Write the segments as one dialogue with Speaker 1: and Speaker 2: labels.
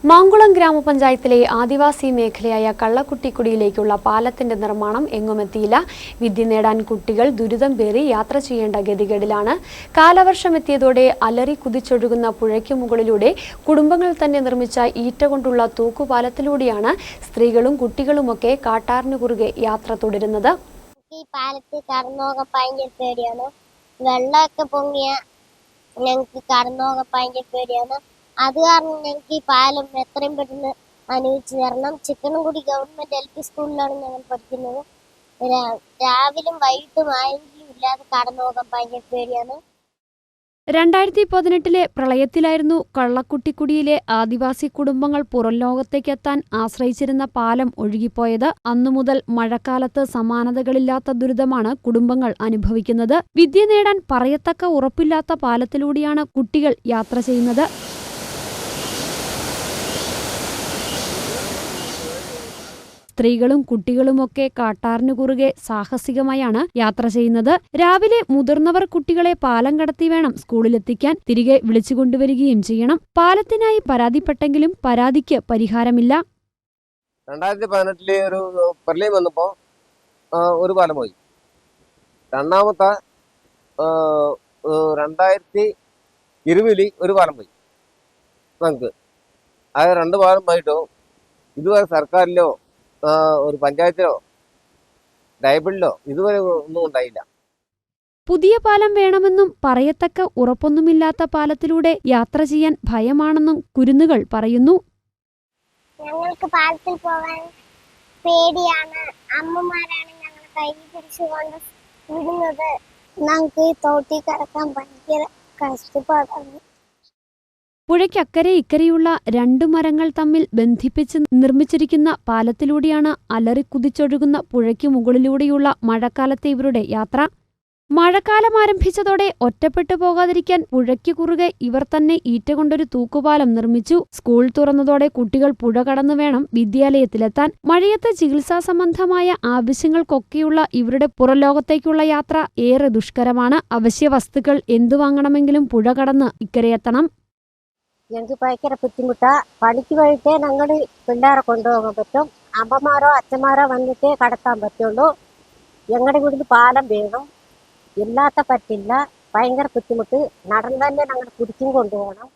Speaker 1: മാങ്കുളം ഗ്രാമപഞ്ചായത്തിലെ ആദിവാസി മേഖലയായ കള്ളക്കുട്ടിക്കുടിയിലേക്കുള്ള പാലത്തിന്റെ നിർമ്മാണം എങ്ങുമെത്തിയില്ല. വിദ്യ നേടാൻ കുട്ടികൾ ദുരിതം പേറി യാത്ര ചെയ്യേണ്ട ഗതികേടിലാണ്. കാലവർഷമെത്തിയതോടെ അലറി കുതിച്ചൊഴുകുന്ന പുഴയ്ക്ക് മുകളിലൂടെ കുടുംബങ്ങൾ തന്നെ നിർമ്മിച്ച ഈറ്റ കൊണ്ടുള്ള തൂക്കുപാലത്തിലൂടെയാണ് സ്ത്രീകളും കുട്ടികളുമൊക്കെ കാട്ടാറിനു കുറുകെ യാത്ര തുടരുന്നത്.
Speaker 2: ഈ പാലത്തിൽ കടന്നുപോകാൻ ഭയങ്കര പേടിയാണ്. വെള്ളമൊക്കെ പൊങ്ങിയ ഞങ്ങൾക്ക് കടന്നുപോകാൻ ഭയങ്കര പേടിയാണ്. അത് കാരണം ഞങ്ങൾക്ക് ഈ പാലം എത്രയും പെട്ടെന്ന് അനുവദിച്ചു തരണം. ചിക്കനംകുടി ഗവൺമെന്റ് LP സ്കൂളിലാണ് ഞങ്ങൾ പഠിക്കുന്നത്. രാവിലും വൈകിട്ടും ആരെങ്കിലും ഇല്ലാതെ കടന്നുപോകാൻ ഭയങ്കര പേടിയാണ്.
Speaker 1: 2018 പ്രളയത്തിലായിരുന്നു കള്ളക്കുട്ടിക്കുടിയിലെ ആദിവാസി കുടുംബങ്ങൾ പുറംലോകത്തേക്കെത്താൻ ആശ്രയിച്ചിരുന്ന പാലം ഒഴുകിപ്പോയത്. അന്നുമുതൽ മഴക്കാലത്ത് സമാനതകളില്ലാത്ത ദുരിതമാണ് കുടുംബങ്ങൾ അനുഭവിക്കുന്നത്. വിദ്യ നേടാൻ പറയത്തക്ക ഉറപ്പില്ലാത്ത പാലത്തിലൂടെയാണ് കുട്ടികൾ യാത്ര ചെയ്യുന്നത്. സ്ത്രീകളും കുട്ടികളുമൊക്കെ കാട്ടാറിനു കുറുകെ സാഹസികമായാണ് യാത്ര ചെയ്യുന്നത്. രാവിലെ മുതിർന്നവർ കുട്ടികളെ പാലം കടത്തി വേണം സ്കൂളിലെത്തിക്കാൻ. തിരികെ വിളിച്ചുകൊണ്ടുവരികയും ചെയ്യണം. പാലത്തിനായി പരാതിപ്പെട്ടെങ്കിലും പരാതിക്ക് പരിഹാരമില്ല.
Speaker 3: 2018 ഒരു പ്രളയം വന്നപ്പോൾ ഒരു പാലം പോയി. രണ്ടാമത്തെ 2020 ഒരു പാലം പോയി. നമുക്ക് അത് രണ്ട് പാലം പോയിട്ടോ ഇതുവരെ സർക്കാരിലോ ഒരു പഞ്ചായത്തിലോ ട്രൈബലിലോ ഇതുവരെ ഒന്നും ഉണ്ടായില്ല.
Speaker 1: പുതിയ പാലം വേണമെന്നും പറയത്തക്ക ഉറപ്പൊന്നുമില്ലാത്ത പാലത്തിലൂടെ യാത്ര ചെയ്യാൻ ഭയമാണെന്നും കുരുന്നുകൾ പറയുന്നു.
Speaker 2: ഞങ്ങൾക്ക് പാലത്തിൽ പോകാൻ പേടിയാണ്. അമ്മമാരാണ് ഞങ്ങളെ കൈ പിടിച്ചുകൊണ്ട് വിടുന്നത്. ഞങ്ങൾക്ക് ഈ തോട്ടിൽ കിടക്കാൻ ഭയങ്കര കഷ്ടപ്പാടാണ്.
Speaker 1: പുഴയ്ക്കക്കരെ ഇക്കരെയുള്ള 2 മരങ്ങൾ തമ്മിൽ ബന്ധിപ്പിച്ച് നിർമ്മിച്ചിരിക്കുന്ന പാലത്തിലൂടെയാണ് അലറിക്കുതിച്ചൊഴുകുന്ന പുഴയ്ക്കു മുകളിലൂടെയുള്ള മഴക്കാലത്തെ ഇവരുടെ യാത്ര. മഴക്കാലം ആരംഭിച്ചതോടെ ഒറ്റപ്പെട്ടു പോകാതിരിക്കാൻ പുഴയ്ക്ക് കുറുകെ ഇവർ തന്നെ ഈറ്റ കൊണ്ടൊരു തൂക്കുപാലം നിർമ്മിച്ചു. സ്കൂൾ തുറന്നതോടെ കുട്ടികൾ പുഴ കടന്നു വേണം വിദ്യാലയത്തിലെത്താൻ. മഴയത്ത് ചികിത്സാ സംബന്ധമായ ആവശ്യങ്ങൾക്കൊക്കെയുള്ള ഇവരുടെ പുറംലോകത്തേക്കുള്ള യാത്ര ഏറെ ദുഷ്കരമാണ്. അവശ്യ വസ്തുക്കൾ എന്തു വാങ്ങണമെങ്കിലും പുഴ കടന്ന് ഇക്കരെയെത്തണം.
Speaker 4: ഞങ്ങൾക്ക് ഭയങ്കര ബുദ്ധിമുട്ടാ. പണിക്ക് പോയിട്ടേ ഞങ്ങൾ പിള്ളേരെ കൊണ്ടുപോകാൻ പറ്റും. അമ്മമാരോ അച്ഛന്മാരോ വന്നിട്ടേ കടത്താൻ പറ്റുള്ളൂ. ഞങ്ങളുടെ വീട്ടിൽ പാലം വേണം. ഇല്ലാത്ത പറ്റില്ല. ഭയങ്കര ബുദ്ധിമുട്ട്. നടന്നു തന്നെ ഞങ്ങൾ കുടിച്ചും കൊണ്ടുപോകണം.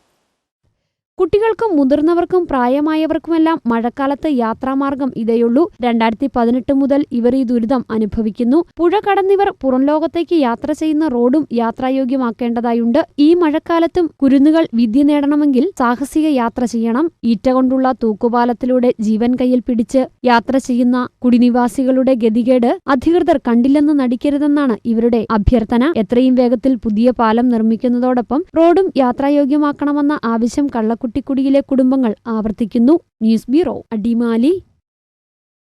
Speaker 1: കുട്ടികൾക്കും മുതിർന്നവർക്കും പ്രായമായവർക്കുമെല്ലാം മഴക്കാലത്ത് യാത്രാമാർഗം ഇതേയുള്ളൂ. 2018 മുതൽ ഇവർ ഈ ദുരിതം അനുഭവിക്കുന്നു. പുഴ കടന്നിവർ പുറംലോകത്തേക്ക് യാത്ര ചെയ്യുന്ന റോഡും യാത്രായോഗ്യമാക്കേണ്ടതായുണ്ട്. ഈ മഴക്കാലത്തും കുരുന്നുകൾ വിദ്യ നേടണമെങ്കിൽ സാഹസിക യാത്ര ചെയ്യണം. ഈറ്റ കൊണ്ടുള്ള തൂക്കുപാലത്തിലൂടെ ജീവൻ കയ്യിൽ പിടിച്ച് യാത്ര ചെയ്യുന്ന കുടിനിവാസികളുടെ ഗതികേട് അധികൃതർ കണ്ടില്ലെന്ന് നടിക്കരുതെന്നാണ് ഇവരുടെ അഭ്യർത്ഥന. എത്രയും വേഗത്തിൽ പുതിയ പാലം നിർമ്മിക്കുന്നതോടൊപ്പം റോഡും യാത്രായോഗ്യമാക്കണമെന്ന ആവശ്യം കള്ളക്കുട്ടിക്കുടിയിലെ കുടുംബങ്ങൾ ആവർത്തിക്കുന്നു. News bureau, Adimali.